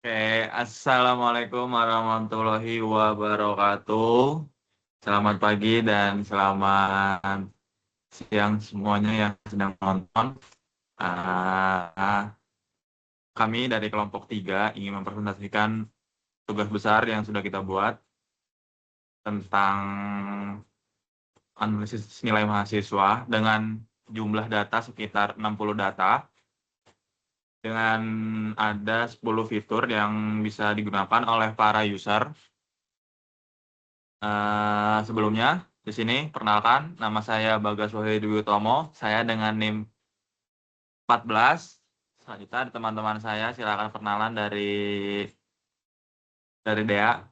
Oke, Assalamualaikum warahmatullahi wabarakatuh. Selamat pagi dan selamat siang semuanya yang sedang menonton. Ah, Kami dari kelompok 3 ingin mempresentasikan tugas besar yang sudah kita buat tentang analisis nilai mahasiswa dengan jumlah data sekitar 60 data dengan ada 10 fitur yang bisa digunakan oleh para user. Sebelumnya, di sini perkenalkan, nama saya Bagas Wahyu Dwi Utomo. Saya dengan NIM 14. Selanjutnya ada teman-teman saya, silakan perkenalan dari Dea.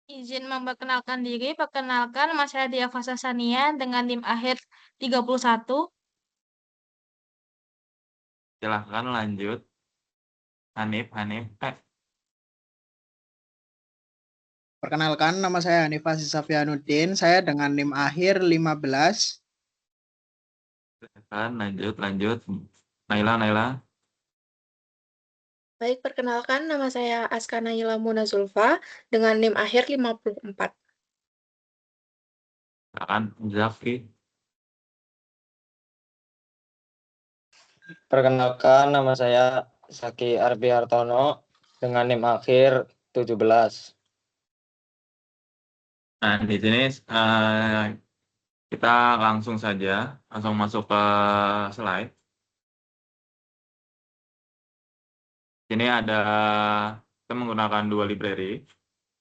Izin memperkenalkan diri, perkenalkan nama saya Dia Fasa Sania dengan NIM akhir 31. Silakan lanjut. Hanif. Perkenalkan, nama saya Hanifah Safianuddin. Saya dengan NIM akhir 15. Silakan lanjut. Naila. Baik, perkenalkan nama saya Aska Naila Muna Zulfa dengan NIM akhir 54. Silakan Zaki. Perkenalkan, nama saya Zaki Arbi Hartono dengan NIM akhir 17. Nah, di sini kita langsung masuk ke slide. Ini kita menggunakan dua library,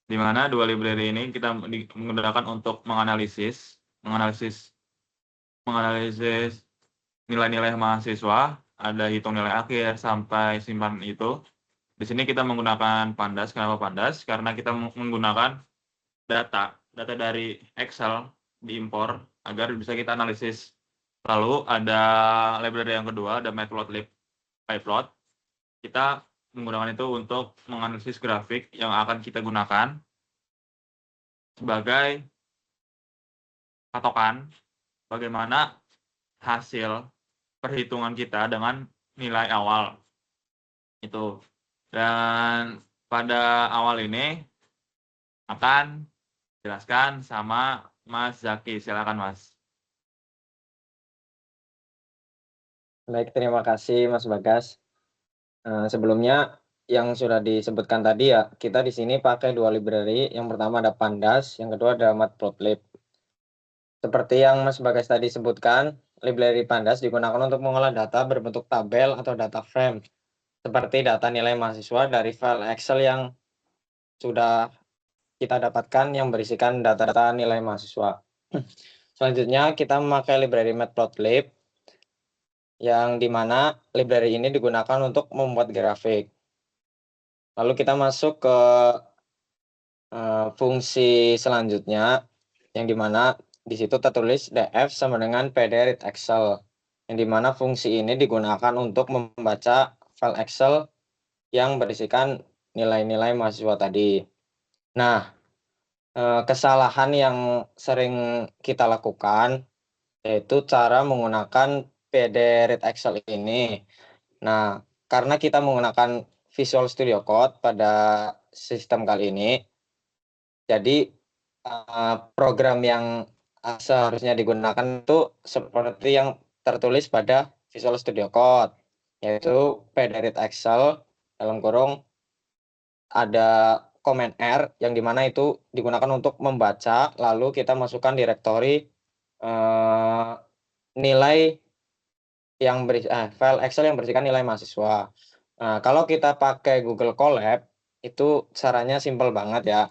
di mana dua library ini kita menggunakan untuk menganalisis nilai-nilai mahasiswa, ada hitung nilai akhir sampai simpan itu. Di sini kita menggunakan Pandas. Kenapa Pandas? Karena kita menggunakan data dari Excel diimpor agar bisa kita analisis. Lalu ada library yang kedua, ada Matplotlib PyPlot. Kita menggunakan itu untuk menganalisis grafik yang akan kita gunakan sebagai patokan bagaimana hasil perhitungan kita dengan nilai awal itu. Dan pada awal ini akan jelaskan sama Mas Zaki. Silakan Mas. Baik, terima kasih Mas Bagas. Sebelumnya yang sudah disebutkan tadi ya, kita di sini pakai dua library. Yang pertama ada Pandas, yang kedua ada Matplotlib. Seperti yang Mas Bagas tadi sebutkan, library Pandas digunakan untuk mengolah data berbentuk tabel atau data frame, seperti data nilai mahasiswa dari file Excel yang sudah kita dapatkan yang berisikan data-data nilai mahasiswa. Selanjutnya kita memakai library Matplotlib, yang dimana library ini digunakan untuk membuat grafik. Lalu kita masuk ke fungsi selanjutnya, yang dimana di situ tertulis df sama dengan pd read Excel, yang dimana fungsi ini digunakan untuk membaca file Excel yang berisikan nilai-nilai mahasiswa tadi. Nah, kesalahan yang sering kita lakukan yaitu cara menggunakan pd read Excel ini. Nah, karena kita menggunakan Visual Studio Code pada sistem kali ini, jadi program yang seharusnya digunakan itu seperti yang tertulis pada Visual Studio Code, yaitu pd read Excel dalam kurung ada command R, yang dimana itu digunakan untuk membaca, lalu kita masukkan direktori nilai yang file Excel yang berisikan nilai mahasiswa. Nah, kalau kita pakai Google Colab, itu caranya simpel banget ya.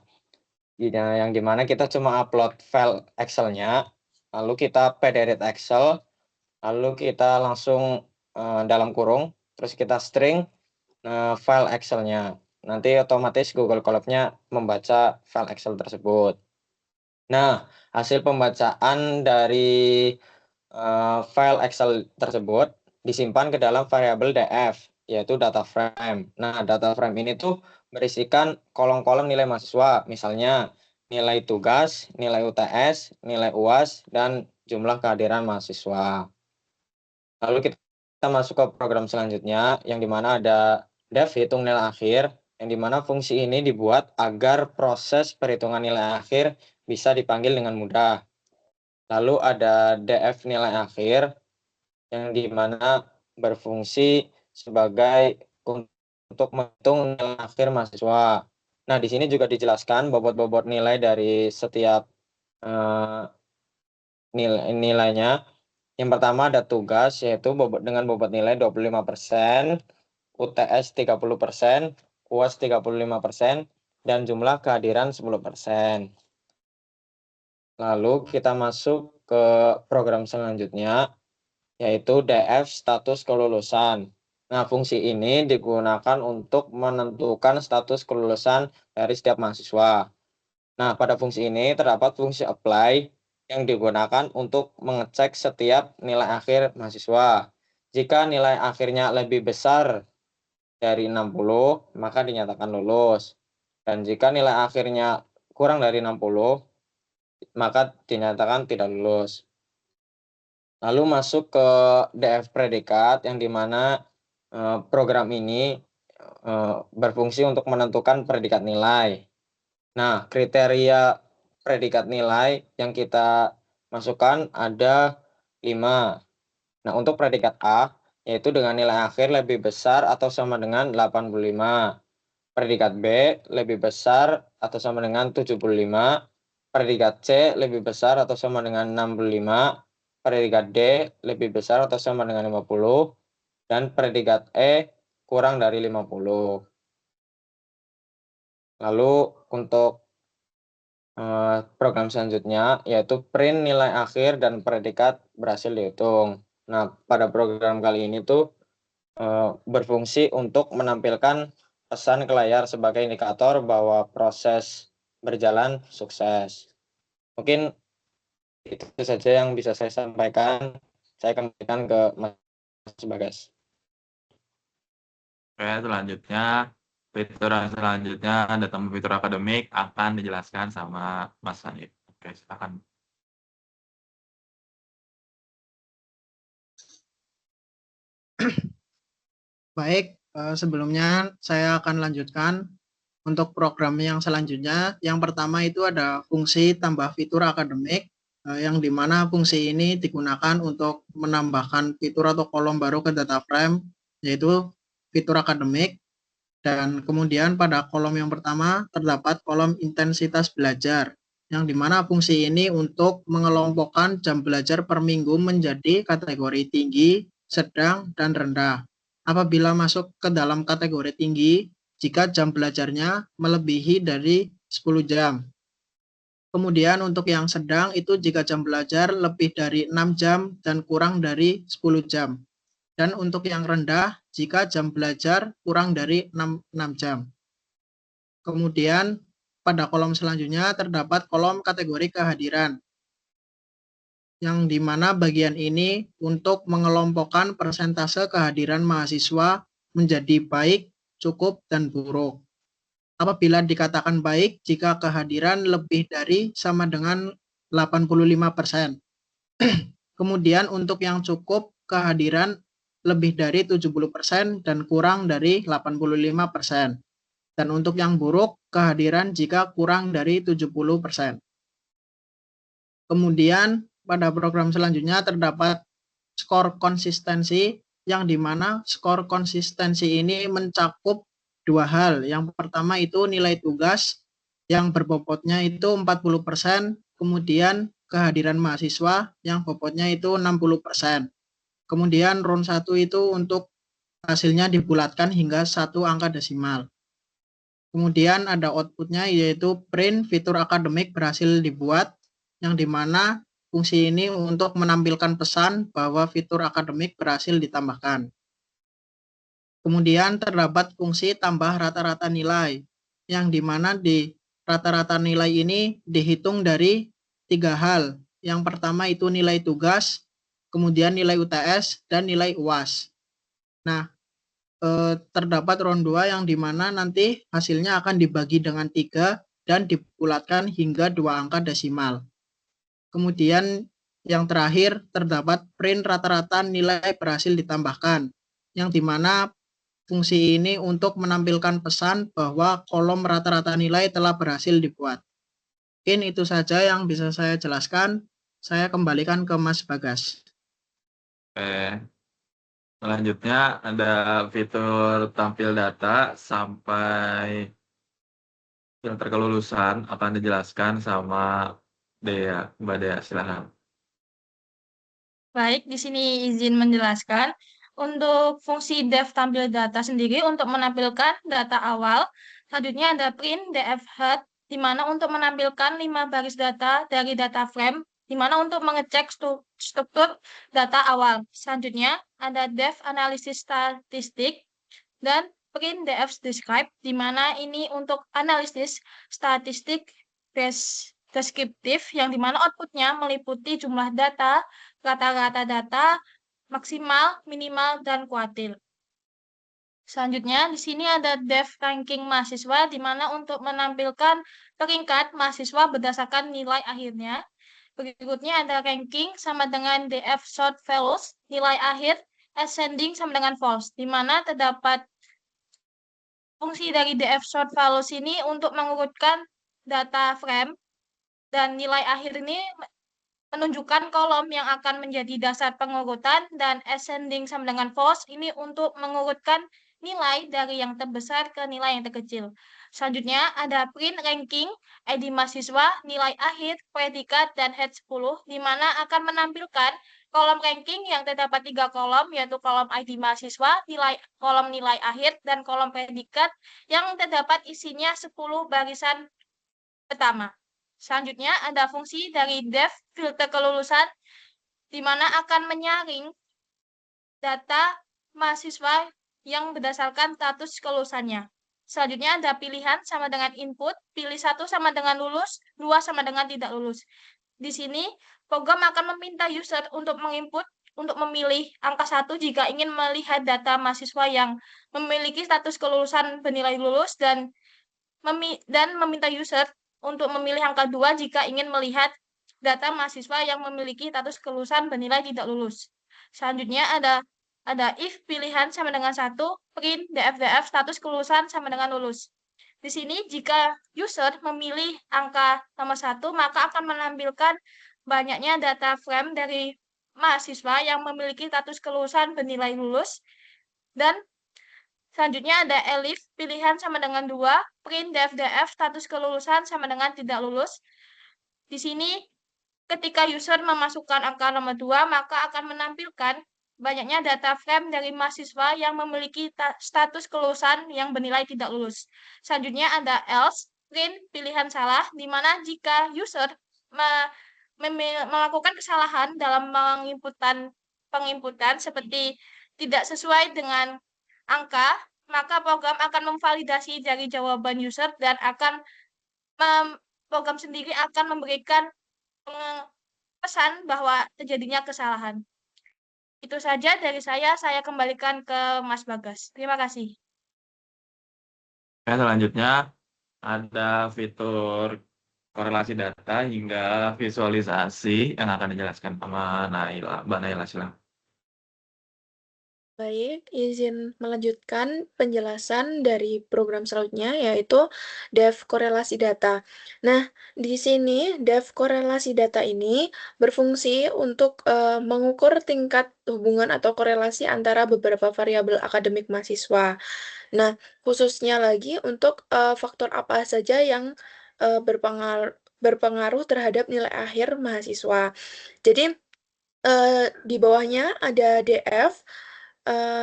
Yang dimana kita cuma upload file Excel-nya, lalu kita pd read Excel, lalu kita langsung dalam kurung, terus kita string file Excel-nya. Nanti otomatis Google Colab-nya membaca file Excel tersebut. Nah, hasil pembacaan dari file Excel tersebut disimpan ke dalam variabel df, yaitu data frame. Nah, data frame ini tuh berisikan kolom-kolom nilai mahasiswa, misalnya nilai tugas, nilai UTS, nilai UAS, dan jumlah kehadiran mahasiswa. Lalu kita masuk ke program selanjutnya, yang dimana ada def hitung nilai akhir, yang dimana fungsi ini dibuat agar proses perhitungan nilai akhir bisa dipanggil dengan mudah. Lalu ada df nilai akhir, yang dimana berfungsi sebagai untuk menghitung nilai akhir mahasiswa. Nah, di sini juga dijelaskan bobot-bobot nilai dari setiap nilainya. Yang pertama ada tugas, yaitu dengan bobot nilai 25%, UTS 30%, UAS 35%, dan jumlah kehadiran 10%. Lalu kita masuk ke program selanjutnya, yaitu DF status kelulusan. Nah, fungsi ini digunakan untuk menentukan status kelulusan dari setiap mahasiswa. Nah, pada fungsi ini terdapat fungsi apply yang digunakan untuk mengecek setiap nilai akhir mahasiswa. Jika nilai akhirnya lebih besar dari 60, maka dinyatakan lulus. Dan jika nilai akhirnya kurang dari 60, maka dinyatakan tidak lulus. Lalu masuk ke DF predikat, yang dimana program ini berfungsi untuk menentukan predikat nilai. Nah, kriteria predikat nilai yang kita masukkan ada 5. Nah, untuk predikat A, yaitu dengan nilai akhir lebih besar atau sama dengan 85. Predikat B lebih besar atau sama dengan 75. Predikat C lebih besar atau sama dengan 65. Predikat D lebih besar atau sama dengan 50. Dan predikat E kurang dari 50. Lalu untuk program selanjutnya, yaitu print nilai akhir dan predikat berhasil dihitung. Nah, pada program kali ini tuh berfungsi untuk menampilkan pesan ke layar sebagai indikator bahwa proses berjalan sukses. Mungkin itu saja yang bisa saya sampaikan. Saya kembalikan ke Mas Bagas. Oke, selanjutnya fitur selanjutnya ada tambah fitur akademik akan dijelaskan sama Mas Hanif. Oke, silakan. Baik, sebelumnya saya akan lanjutkan untuk program yang selanjutnya. Yang pertama itu ada fungsi tambah fitur akademik, yang dimana fungsi ini digunakan untuk menambahkan fitur atau kolom baru ke data frame, yaitu fitur akademik. Dan kemudian pada kolom yang pertama terdapat kolom intensitas belajar, yang dimana fungsi ini untuk mengelompokkan jam belajar per minggu menjadi kategori tinggi, sedang, dan rendah. Apabila masuk ke dalam kategori tinggi, jika jam belajarnya melebihi dari 10 jam. Kemudian untuk yang sedang itu jika jam belajar lebih dari 6 jam dan kurang dari 10 jam. Dan untuk yang rendah, jika jam belajar kurang dari 6 jam. Kemudian pada kolom selanjutnya terdapat kolom kategori kehadiran, yang dimana bagian ini untuk mengelompokkan persentase kehadiran mahasiswa menjadi baik, cukup, dan buruk. Apabila dikatakan baik jika kehadiran lebih dari sama dengan 85%. Kemudian untuk yang cukup, kehadiran lebih dari 70% dan kurang dari 85%. Dan untuk yang buruk, kehadiran jika kurang dari 70%. Kemudian pada program selanjutnya terdapat skor konsistensi, yang dimana skor konsistensi ini mencakup dua hal. Yang pertama itu nilai tugas yang berbobotnya itu 40%, kemudian kehadiran mahasiswa yang bobotnya itu 60%. Kemudian round 1 itu untuk hasilnya dibulatkan hingga 1 angka desimal. Kemudian ada outputnya, yaitu print fitur akademik berhasil dibuat, yang dimana fungsi ini untuk menampilkan pesan bahwa fitur akademik berhasil ditambahkan. Kemudian terdapat fungsi tambah rata-rata nilai, yang dimana di rata-rata nilai ini dihitung dari 3 hal. Yang pertama itu nilai tugas, kemudian nilai UTS, dan nilai UAS. Nah, terdapat round 2 yang dimana nanti hasilnya akan dibagi dengan 3 dan dibulatkan hingga 2 angka desimal. Kemudian yang terakhir terdapat print rata-rata nilai berhasil ditambahkan, yang dimana fungsi ini untuk menampilkan pesan bahwa kolom rata-rata nilai telah berhasil dibuat. Mungkin itu saja yang bisa saya jelaskan. Saya kembalikan ke Mas Bagas. Oke. Selanjutnya ada fitur tampil data sampai filter kelulusan akan dijelaskan sama Dea. Mbak Dea, silakan. Baik, di sini izin menjelaskan. Untuk fungsi def tampil data sendiri untuk menampilkan data awal. Selanjutnya ada print df head, di mana untuk menampilkan 5 baris data dari data frame, di mana untuk mengecek struktur data awal. Selanjutnya ada def analisis statistik dan print df describe, di mana ini untuk analisis statistik deskriptif, yang dimana outputnya meliputi jumlah data, rata-rata data, maksimal, minimal, dan kuartil. Selanjutnya, di sini ada def ranking mahasiswa, di mana untuk menampilkan peringkat mahasiswa berdasarkan nilai akhirnya. Berikutnya ada ranking sama dengan df short values, nilai akhir, ascending sama dengan false, di mana terdapat fungsi dari df short values ini untuk mengurutkan data frame, dan nilai akhir ini menunjukkan kolom yang akan menjadi dasar pengurutan, dan ascending sama dengan false ini untuk mengurutkan nilai dari yang terbesar ke nilai yang terkecil. Selanjutnya ada print ranking, ID mahasiswa, nilai akhir, predikat, dan head 10, di mana akan menampilkan kolom ranking yang terdapat 3 kolom, yaitu kolom ID mahasiswa, kolom nilai akhir, dan kolom predikat yang terdapat isinya 10 barisan pertama. Selanjutnya ada fungsi dari def filter kelulusan, di mana akan menyaring data mahasiswa yang berdasarkan status kelulusannya. Selanjutnya ada pilihan sama dengan input, pilih 1 sama dengan lulus, 2 sama dengan tidak lulus. Di sini program akan meminta user untuk menginput, untuk memilih angka 1 jika ingin melihat data mahasiswa yang memiliki status kelulusan bernilai lulus, dan meminta user untuk memilih angka 2 jika ingin melihat data mahasiswa yang memiliki status kelulusan bernilai tidak lulus. Selanjutnya ada if pilihan sama dengan 1, print df status kelulusan sama dengan lulus. Di sini jika user memilih angka nomor 1, maka akan menampilkan banyaknya data frame dari mahasiswa yang memiliki status kelulusan bernilai lulus. Dan selanjutnya ada elif pilihan sama dengan 2, print df status kelulusan sama dengan tidak lulus. Di sini ketika user memasukkan angka nomor 2, maka akan menampilkan banyaknya data frame dari mahasiswa yang memiliki status kelulusan yang bernilai tidak lulus. Selanjutnya ada else, print pilihan salah, di mana jika user melakukan kesalahan dalam pengimputan seperti tidak sesuai dengan angka, maka program akan memvalidasi dari jawaban user, dan program sendiri akan memberikan pesan bahwa terjadinya kesalahan. Itu saja dari saya kembalikan ke Mas Bagas. Terima kasih. Oke, selanjutnya ada fitur korelasi data hingga visualisasi yang akan dijelaskan sama Mbak Naila, silakan. Baik, izin melanjutkan penjelasan dari program selanjutnya, yaitu def korelasi data. Nah, di sini def korelasi data ini berfungsi untuk mengukur tingkat hubungan atau korelasi antara beberapa variabel akademik mahasiswa. Nah, khususnya lagi untuk faktor apa saja yang berpengaruh terhadap nilai akhir mahasiswa. Jadi, di bawahnya ada DF,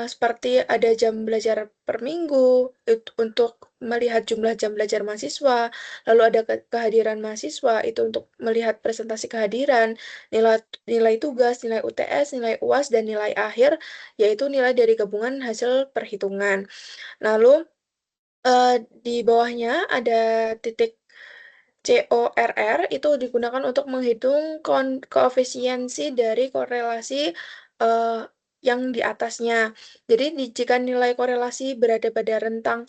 seperti ada jam belajar per minggu untuk melihat jumlah jam belajar mahasiswa, lalu ada kehadiran mahasiswa itu untuk melihat presentasi kehadiran, nilai tugas, nilai UTS, nilai UAS, dan nilai akhir, yaitu nilai dari gabungan hasil perhitungan. Lalu di bawahnya ada titik CORR, itu digunakan untuk menghitung koefisiensi dari korelasi yang di atasnya. Jadi jika nilai korelasi berada pada rentang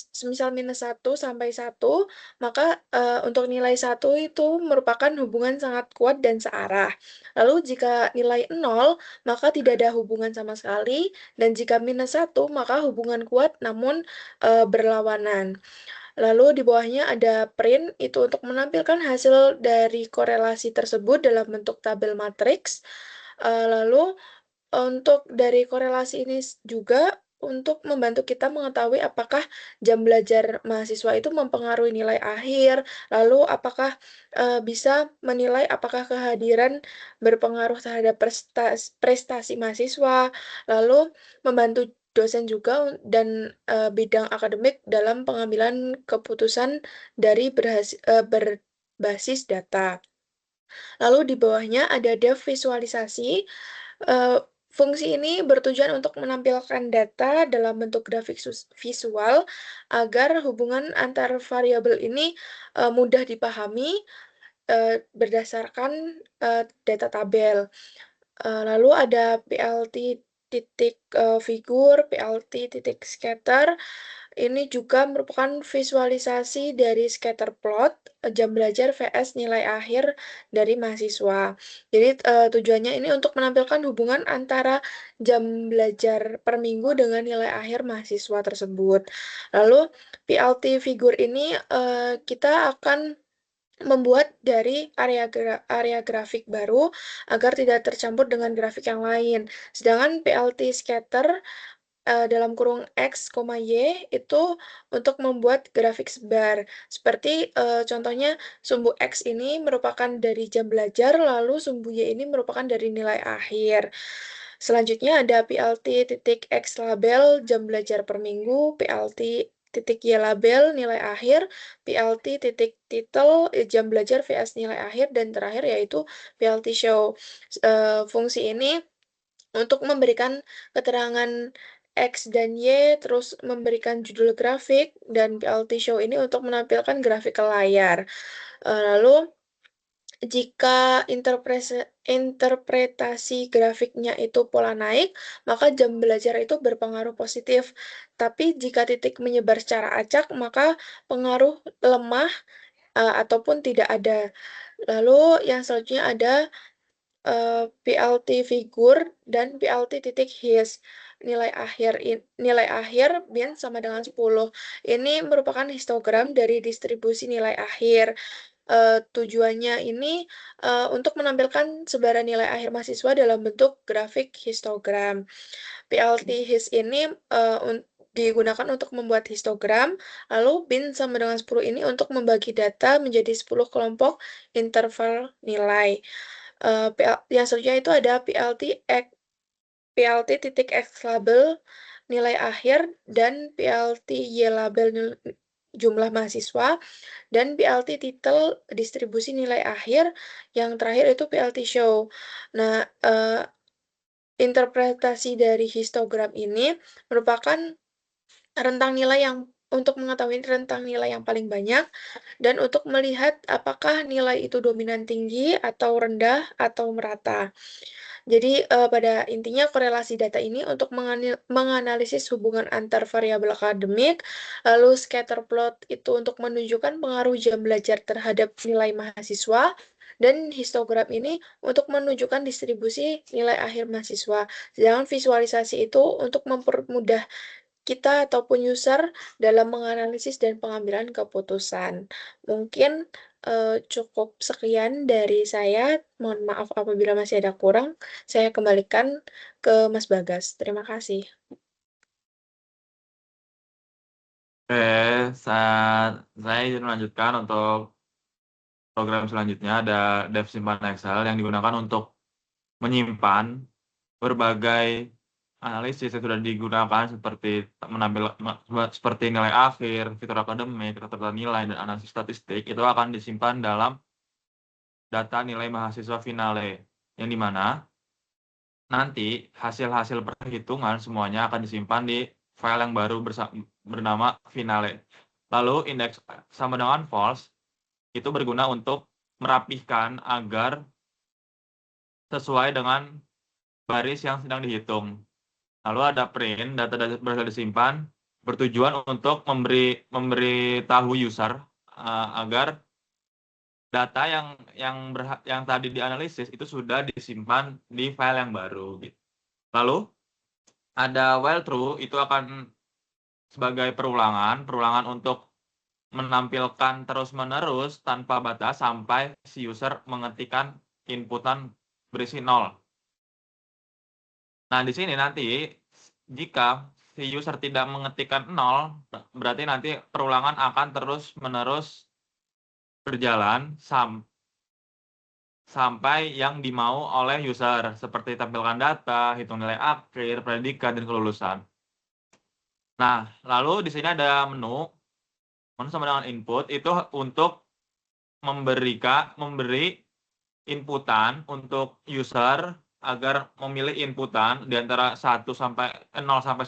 semisal -1 sampai 1, maka untuk nilai 1 itu merupakan hubungan sangat kuat dan searah. Lalu jika nilai 0, maka tidak ada hubungan sama sekali, dan jika -1, maka hubungan kuat namun berlawanan. Lalu di bawahnya ada print, itu untuk menampilkan hasil dari korelasi tersebut dalam bentuk tabel matriks. Lalu untuk dari korelasi ini juga untuk membantu kita mengetahui apakah jam belajar mahasiswa itu mempengaruhi nilai akhir, lalu apakah bisa menilai apakah kehadiran berpengaruh terhadap prestasi mahasiswa, lalu membantu dosen juga dan bidang akademik dalam pengambilan keputusan dari berbasis data. Lalu di bawahnya ada dev visualisasi. Fungsi ini bertujuan untuk menampilkan data dalam bentuk grafik visual agar hubungan antar variabel ini mudah dipahami berdasarkan data tabel. Lalu ada PLT titik figur, PLT titik scatter. Ini juga merupakan visualisasi dari scatter plot jam belajar vs nilai akhir dari mahasiswa. Jadi tujuannya ini untuk menampilkan hubungan antara jam belajar per minggu dengan nilai akhir mahasiswa tersebut. Lalu PLT figur ini kita akan membuat dari area grafik baru agar tidak tercampur dengan grafik yang lain. Sedangkan PLT scatter dalam kurung X, Y itu untuk membuat grafik sebar. Seperti contohnya sumbu X ini merupakan dari jam belajar, lalu sumbu Y ini merupakan dari nilai akhir. Selanjutnya ada PLT titik X label jam belajar per minggu, PLT titik Y label nilai akhir, PLT titik title jam belajar vs nilai akhir, dan terakhir yaitu PLT show. Fungsi ini untuk memberikan keterangan X dan Y, terus memberikan judul grafik, dan PLT show ini untuk menampilkan grafik ke layar. Lalu, jika interpretasi grafiknya itu pola naik, maka jam belajar itu berpengaruh positif. Tapi jika titik menyebar secara acak, maka pengaruh lemah ataupun tidak ada. Lalu yang selanjutnya ada PLT figur dan PLT titik his. Nilai akhir bin sama dengan 10. Ini merupakan histogram dari distribusi nilai akhir. Tujuannya ini untuk menampilkan sebaran nilai akhir mahasiswa dalam bentuk grafik histogram. PLT his ini digunakan untuk membuat histogram, lalu bin sama dengan 10 ini untuk membagi data menjadi 10 kelompok interval nilai. Yang selanjutnya itu ada PLT titik X label nilai akhir, dan PLT Y label jumlah mahasiswa, dan PLT title distribusi nilai akhir. Yang terakhir itu PLT show. Nah, interpretasi dari histogram ini merupakan rentang nilai yang untuk mengetahui rentang nilai yang paling banyak, dan untuk melihat apakah nilai itu dominan tinggi atau rendah atau merata. Jadi pada intinya korelasi data ini untuk menganalisis hubungan antar variabel akademik, lalu scatter plot itu untuk menunjukkan pengaruh jam belajar terhadap nilai mahasiswa, dan histogram ini untuk menunjukkan distribusi nilai akhir mahasiswa. Sedangkan visualisasi itu untuk mempermudah kita ataupun user dalam menganalisis dan pengambilan keputusan. Mungkin cukup sekian dari saya. Mohon maaf apabila masih ada kurang. Saya kembalikan ke Mas Bagas. Terima kasih. Oke, saya izin melanjutkan untuk program selanjutnya. Ada dev simpanan Excel yang digunakan untuk menyimpan berbagai analisis yang sudah digunakan seperti seperti nilai akhir, fitur akademik, rata-rata nilai, dan analisis statistik. Itu akan disimpan dalam data nilai mahasiswa finale, yang dimana nanti hasil-hasil perhitungan semuanya akan disimpan di file yang baru bernama finale. Lalu indeks sama dengan false itu berguna untuk merapihkan agar sesuai dengan baris yang sedang dihitung. Lalu ada print, data berhasil disimpan, bertujuan untuk memberi tahu user agar data yang tadi dianalisis itu sudah disimpan di file yang baru. Gitu. Lalu ada while true, itu akan sebagai perulangan untuk menampilkan terus-menerus tanpa batas sampai si user mengetikkan inputan berisi 0. Nah, di sini nanti jika si user tidak mengetikkan 0, berarti nanti perulangan akan terus-menerus berjalan sampai yang dimau oleh user, seperti tampilkan data, hitung nilai akhir, predikat, dan kelulusan. Nah, lalu di sini ada menu sama dengan input, itu untuk memberi inputan untuk user agar memilih inputan di antara 0 sampai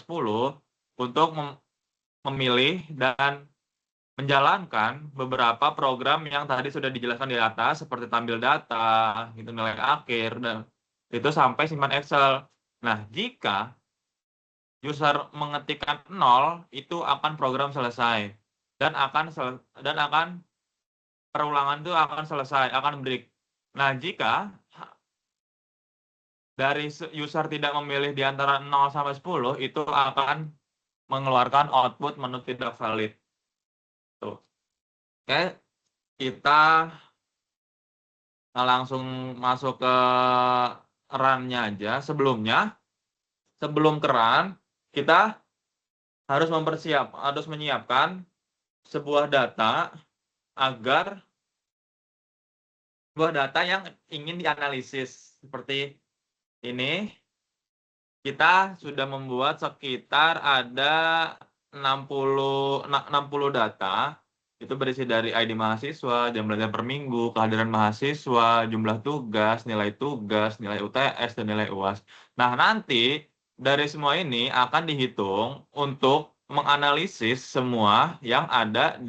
10 untuk memilih dan menjalankan beberapa program yang tadi sudah dijelaskan di atas, seperti tampil data, hitung nilai akhir, dan itu sampai simpan Excel. Nah, jika user mengetikkan 0, itu akan program selesai dan akan perulangan itu akan selesai, akan break. Nah, jika dari user tidak memilih di antara 0 sampai 10, itu akan mengeluarkan output menu tidak valid. Tuh. Oke, kita langsung masuk ke run-nya aja. Sebelum ke run, kita harus menyiapkan sebuah data yang ingin dianalisis. Seperti ini, kita sudah membuat sekitar ada 60 data. Itu berisi dari ID mahasiswa, jam belajar per minggu, kehadiran mahasiswa, jumlah tugas, nilai UTS, dan nilai UAS. Nah, nanti dari semua ini akan dihitung untuk menganalisis semua yang ada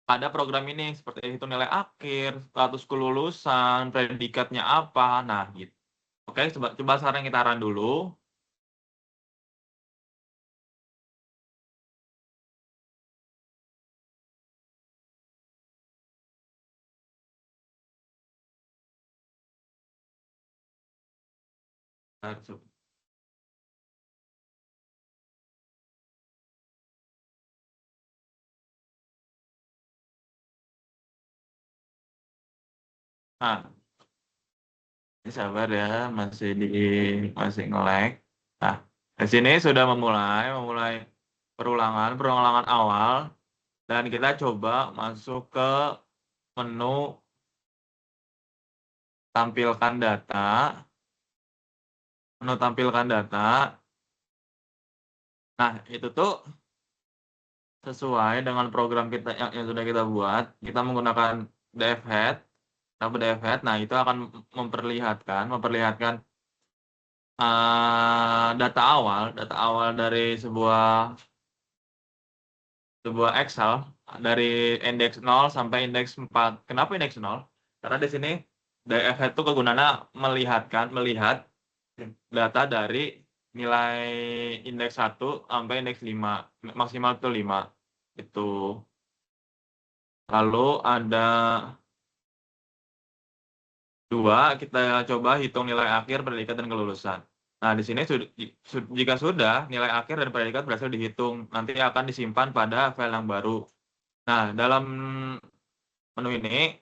pada program ini, seperti hitung nilai akhir, status kelulusan, predikatnya apa. Nah, gitu. Oke, coba sekarang kita run dulu. Nah, ini sabar ya, masih nge-lag. Nah, di sini sudah memulai perulangan awal, dan kita coba masuk ke menu tampilkan data. Nah, itu tuh sesuai dengan program kita yang sudah kita buat. Kita menggunakan DFhead. Nah, itu akan memperlihatkan data awal dari sebuah Excel dari indeks 0 sampai indeks 4. Kenapa indeks 0? Karena di sini DFhead itu kegunaannya melihat data dari nilai indeks 1 sampai indeks 5, maksimal itu 5. Itu. Lalu ada 2, kita coba hitung nilai akhir, predikat, dan kelulusan. Nah, di sini jika sudah nilai akhir dan predikat berhasil dihitung, nanti akan disimpan pada file yang baru. Nah, dalam menu ini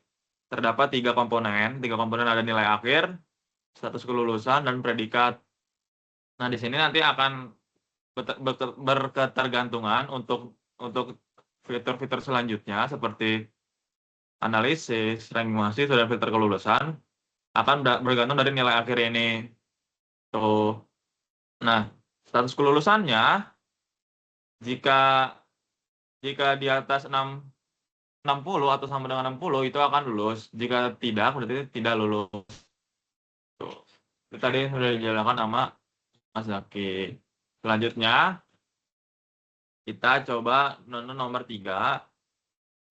terdapat 3 komponen. 3 komponen ada nilai akhir, status kelulusan, dan predikat. Nah, di sini nanti akan berketergantungan untuk fitur-fitur selanjutnya, seperti analisis, ranking mahasiswa, dan filter kelulusan, akan bergantung dari nilai akhir ini. Tuh. Nah, status kelulusannya, jika di atas 60 atau sama dengan 60, itu akan lulus. Jika tidak, berarti tidak lulus. Tuh. Itu tadi sudah dijelaskan sama Mas Zaki. Selanjutnya, kita coba menu nomor 3.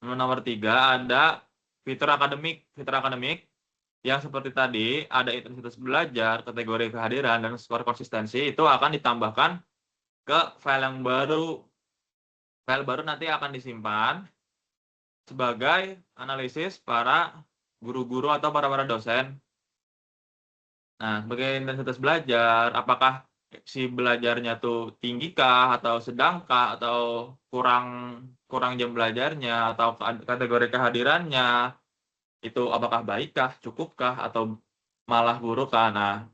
Menu nomor 3 ada fitur akademik. yang seperti tadi ada intensitas belajar, kategori kehadiran, dan skor konsistensi itu akan ditambahkan ke file yang baru. File baru nanti akan disimpan sebagai analisis para guru-guru atau para dosen. Nah, sebagai intensitas belajar, apakah si belajarnya tuh tinggi kah, atau sedang kah, atau kurang jam belajarnya, atau kategori kehadirannya, itu apakah baik kah, cukup kah, atau malah buruk kah. Nah,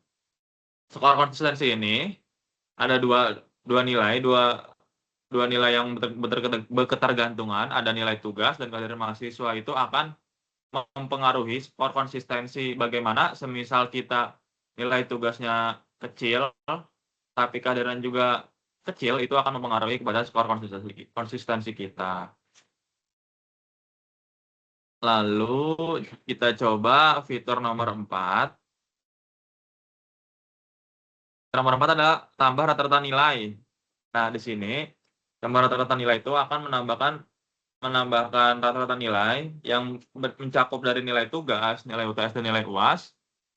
skor konsistensi ini ada dua nilai yang berketergantungan, ada nilai tugas dan kehadiran mahasiswa itu akan mempengaruhi skor konsistensi. Bagaimana semisal kita nilai tugasnya kecil, tapi kehadiran juga kecil, itu akan mempengaruhi kepada skor konsistensi kita. Lalu kita coba fitur nomor 4. Nomor 4 adalah tambah rata-rata nilai. Nah, di sini tambah rata-rata nilai itu akan menambahkan rata-rata nilai yang mencakup dari nilai tugas, nilai UTS, dan nilai UAS,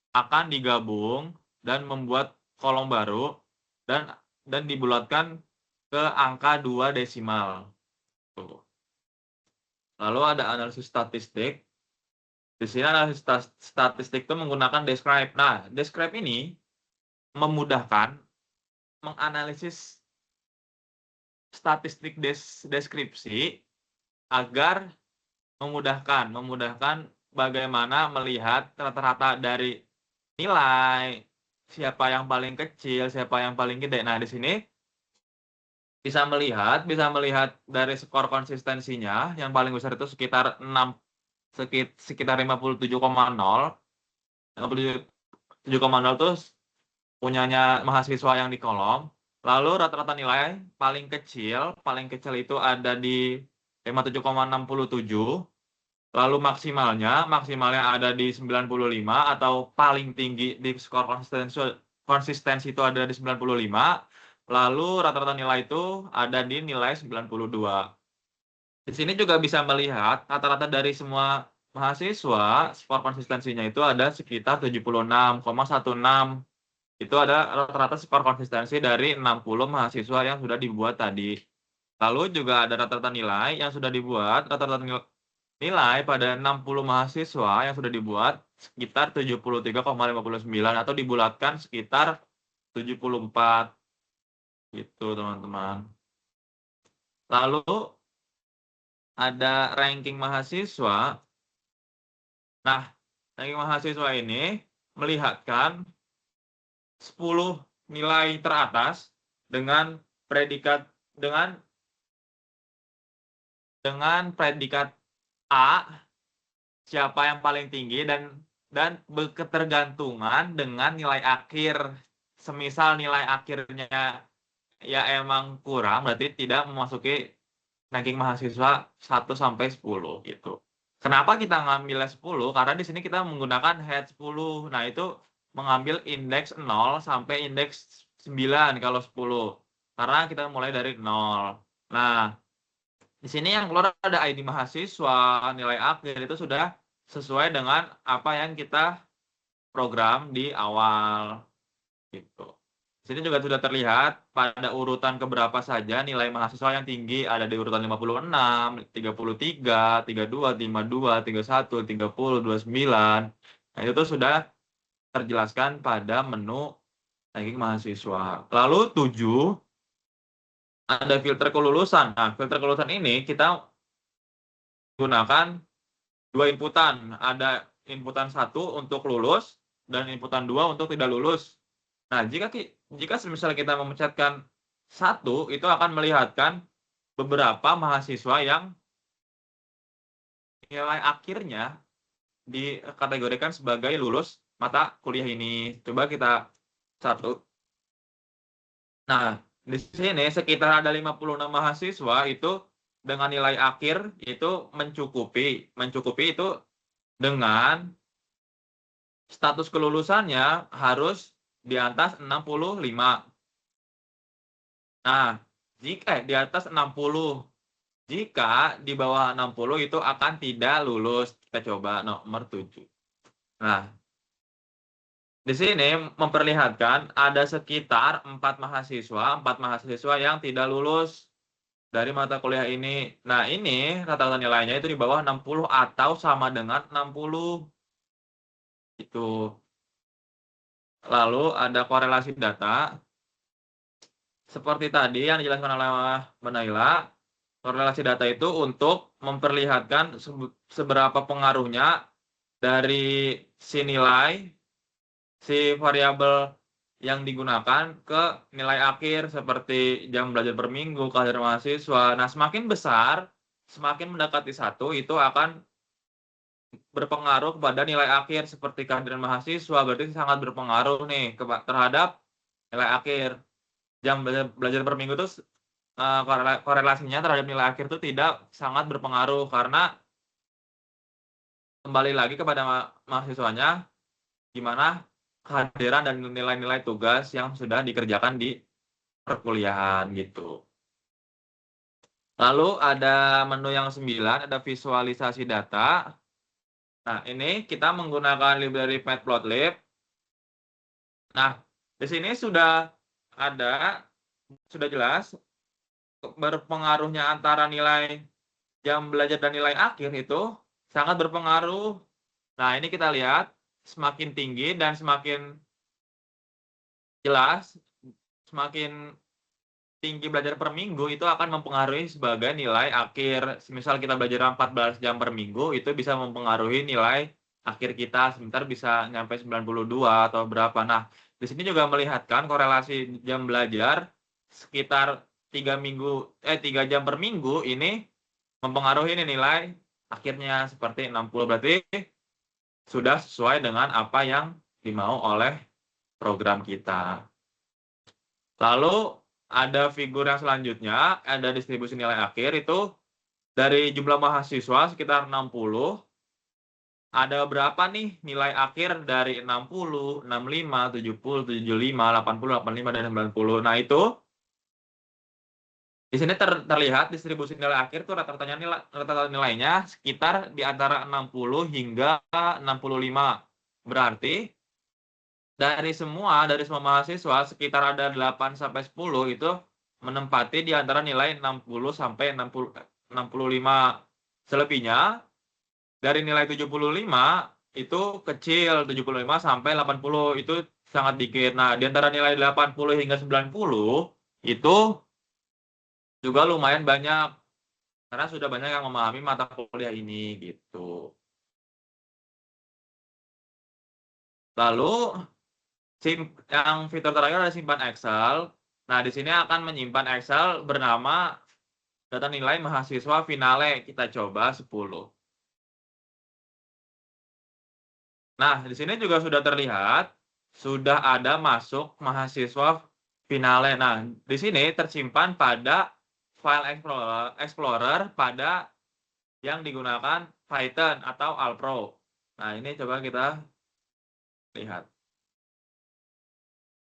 akan digabung dan membuat kolom baru dan dibulatkan ke angka 2 desimal. Lalu ada analisis statistik. Di sini analisis statistik itu menggunakan describe. Nah, describe ini memudahkan menganalisis statistik deskripsi agar memudahkan bagaimana melihat rata-rata dari nilai, siapa yang paling kecil, siapa yang paling gede. Nah, di sini bisa melihat dari skor konsistensinya yang paling besar itu sekitar 57,0. 57,0 itu punyanya mahasiswa yang di kolom. Lalu rata-rata nilai paling kecil itu ada di 57,67. Lalu maksimalnya ada di 95, atau paling tinggi di skor konsistensi itu ada di 95. Lalu rata-rata nilai itu ada di nilai 92. Di sini juga bisa melihat rata-rata dari semua mahasiswa, skor konsistensinya itu ada sekitar 76,16. Itu ada rata-rata skor konsistensi dari 60 mahasiswa yang sudah dibuat tadi. Lalu juga ada rata-rata nilai yang sudah dibuat, rata-rata nilai pada 60 mahasiswa yang sudah dibuat sekitar 73,59, atau dibulatkan sekitar 74. Gitu, teman-teman. Lalu ada ranking mahasiswa. Nah, ranking mahasiswa ini melihatkan 10 nilai teratas dengan predikat A, siapa yang paling tinggi, dan berketergantungan dengan nilai akhir. Semisal nilai akhirnya ya emang kurang, berarti tidak memasuki ranking mahasiswa 1 sampai 10 gitu. Kenapa kita ngambilnya 10? Karena di sini kita menggunakan head 10. Nah, itu mengambil indeks 0 sampai indeks 9 kalau 10. Karena kita mulai dari 0. Nah, di sini yang keluar ada ID mahasiswa, nilai akhir, itu sudah sesuai dengan apa yang kita program di awal gitu. Di sini juga sudah terlihat pada urutan keberapa saja nilai mahasiswa yang tinggi, ada di urutan 56, 33, 32, 52, 31, 30, 29. Nah, itu sudah terjelaskan pada menu ranking mahasiswa. Lalu 7, ada filter kelulusan. Nah, filter kelulusan ini kita gunakan 2 inputan. Ada inputan 1 untuk lulus dan inputan 2 untuk tidak lulus. Nah, jika misalnya kita memencetkan 1, itu akan melihatkan beberapa mahasiswa yang nilai akhirnya dikategorikan sebagai lulus mata kuliah ini. Coba kita 1. Nah, di sini sekitar ada 56 mahasiswa itu dengan nilai akhir itu mencukupi itu dengan status kelulusannya harus di atas 65. Nah, jika di atas 60, jika di bawah 60 itu akan tidak lulus. Kita coba nomor 7. Nah, Di sini memperlihatkan ada sekitar 4 mahasiswa yang tidak lulus dari mata kuliah ini. Nah, ini rata-rata nilainya itu di bawah 60 atau sama dengan 60. Itu. Lalu ada korelasi data. Seperti tadi yang dijelaskan oleh Mbak Naila, korelasi data itu untuk memperlihatkan seberapa pengaruhnya dari si nilai, si variabel yang digunakan ke nilai akhir seperti jam belajar per minggu, kehadiran mahasiswa. Nah, semakin besar, semakin mendekati 1, itu akan berpengaruh kepada nilai akhir seperti kehadiran mahasiswa, berarti sangat berpengaruh nih terhadap nilai akhir. Jam belajar per minggu itu korelasinya terhadap nilai akhir itu tidak sangat berpengaruh karena kembali lagi kepada mahasiswanya gimana kehadiran dan nilai-nilai tugas yang sudah dikerjakan di perkuliahan gitu. Lalu ada menu yang 9, ada visualisasi data. Nah, ini kita menggunakan library Matplotlib. Nah, di sini sudah jelas berpengaruhnya antara nilai jam belajar dan nilai akhir itu sangat berpengaruh. Nah, ini kita lihat semakin tinggi dan semakin jelas, semakin tinggi belajar per minggu itu akan mempengaruhi sebagai nilai akhir. Misal kita belajar 14 jam per minggu, itu bisa mempengaruhi nilai akhir kita. Sebentar bisa nyampe 92 atau berapa. Nah, di sini juga melihatkan korelasi jam belajar sekitar 3 jam per minggu ini mempengaruhi nilai akhirnya seperti 60. Berarti sudah sesuai dengan apa yang dimau oleh program kita. Lalu ada figur yang selanjutnya, ada distribusi nilai akhir itu dari jumlah mahasiswa sekitar 60. Ada berapa nih nilai akhir dari 60, 65, 70, 75, 80, 85, dan 90. Nah, itu di sini terlihat distribusi nilai akhir tuh rata-rata nilainya sekitar di antara 60 hingga 65. Berarti dari semua mahasiswa sekitar ada 8 sampai 10 itu menempati di antara nilai 60 sampai 65. Selebihnya dari nilai 75 itu kecil, 75 sampai 80 itu sangat dikit. Nah, di antara nilai 80 hingga 90 itu juga lumayan banyak karena sudah banyak yang memahami mata kuliah ini gitu. Lalu yang fitur terakhir adalah simpan Excel. Nah, di sini akan menyimpan Excel bernama data nilai mahasiswa finale. Kita coba 10. Nah, di sini juga sudah terlihat, sudah ada masuk mahasiswa finale. Nah, di sini tersimpan pada file Explorer pada yang digunakan Python atau Alpro. Nah, ini coba kita lihat.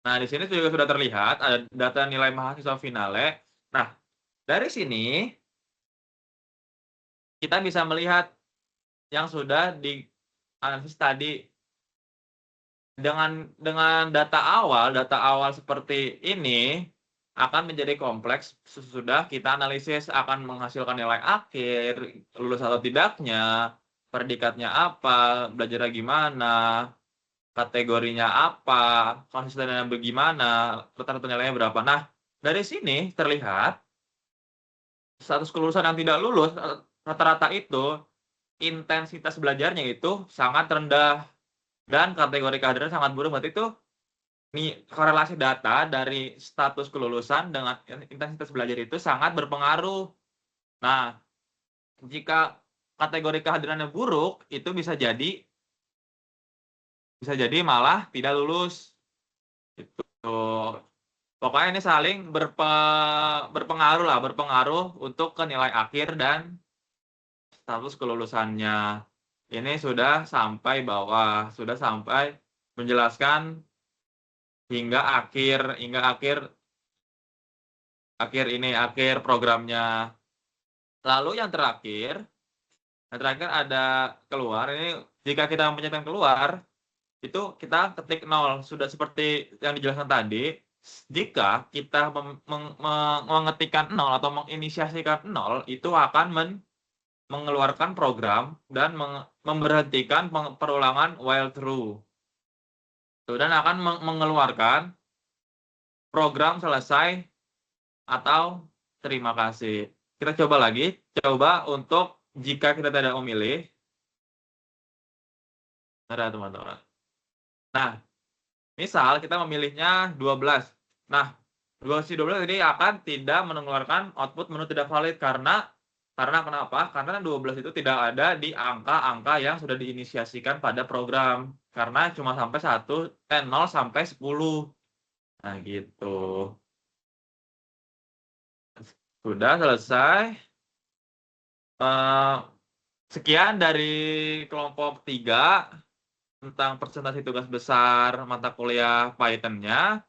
Nah, di sini juga sudah terlihat ada data nilai mahasiswa finale. Nah, dari sini kita bisa melihat yang sudah dianalisis tadi dengan data awal seperti ini akan menjadi kompleks sesudah kita analisis akan menghasilkan nilai akhir, lulus atau tidaknya, predikatnya apa, belajarnya gimana, kategorinya apa, konsistennya bagaimana, rata-rata nilainya berapa. Nah, dari sini terlihat status kelulusan yang tidak lulus rata-rata itu intensitas belajarnya itu sangat rendah dan kategori kehadiran sangat buruk. Berarti itu korelasi data dari status kelulusan dengan intensitas belajar itu sangat berpengaruh. Nah, jika kategori kehadirannya buruk, itu bisa jadi malah tidak lulus. Itu. Pokoknya ini saling berpengaruh untuk ke nilai akhir dan status kelulusannya. Ini sudah sampai bawah, sudah sampai menjelaskan hingga akhir programnya. Lalu yang terakhir ada keluar. Ini jika kita mencetkan keluar, itu kita ketik 0. Sudah seperti yang dijelaskan tadi, jika kita mengetikkan 0 atau menginisiasikan 0, itu akan mengeluarkan program dan memberhentikan perulangan while true. Dan akan mengeluarkan program selesai atau terima kasih. Kita coba lagi, coba untuk jika kita tidak memilih. Ada teman-teman. Nah, misal kita memilihnya 12. Nah, 12 ini akan tidak mengeluarkan output menu tidak valid karena kenapa? Karena 12 itu tidak ada di angka-angka yang sudah diinisiasikan pada program. Karena cuma sampai 0 sampai 10. Nah, gitu. Sudah selesai. Sekian dari kelompok 3 tentang presentasi tugas besar mata kuliah Python-nya.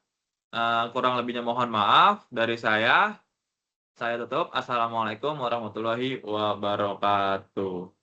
Kurang lebihnya mohon maaf dari saya. Saya tutup. Assalamualaikum warahmatullahi wabarakatuh.